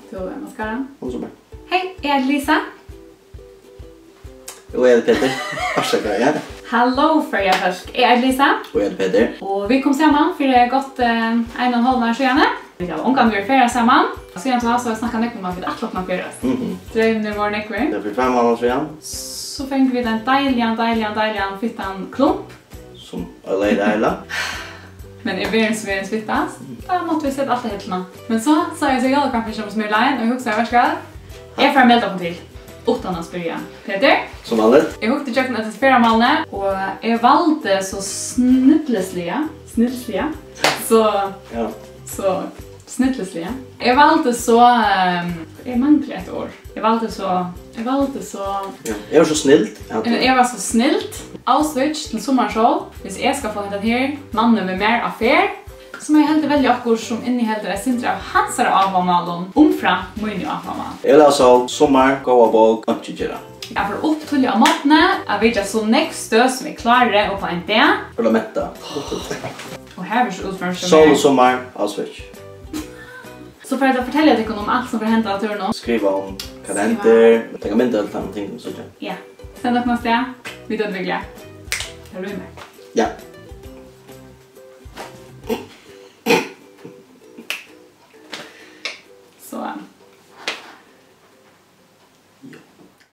Du är mascaran. Och så bara. Hej, jag är Lisa. Och jag är Peter. Varsågod, ja. Hallå för jag först. Jag är Lisa. Och jag är Peter. Och vi kom samman för det gått 1,5 år sedan. Vi har omgång vi färra samman. Så jag har så snackat mycket om att vi att man färras. Drömde var nekver. Det blir 5 månader sedan. Så fängde vi den dejliga fittan klump. Som alla är där. Men i världens fittas. Då måste vi sätta allt det hittarna. Men så sa jag så jólakappingini som Smyril Line och huxade värskar. Jag får melda på till. Utan att spyrja. Peter? Som vanligt. Jag hukte köken efter förra malne och jag valde så snittlesliga. Så snittlesliga. Jag valde så jag manglar ett år. Jag valde så Ja, jag var så snilt. Jag var så snilt. Auschwitz till sommarshow. Hvis jag ska få den här mannen med mer affär som jag helt välja akkur som innehåller ett sintra av hansara avmalon omfram min avmal. Jag läser sommar, goa bok, och tjejera. Jag får upp till av matne, jag vet att så next stöd som är klara och på en dag. Och la mätta. Och här är så utförande som Sol och sommar, Auschwitz. Så för att fortälja dig om allt som får hända av turen. Skriva om kalender, tänka mindre allt annat ting som så. Ja. Sen att man säger, vi dödvigliga. Jag rymmer. Ja.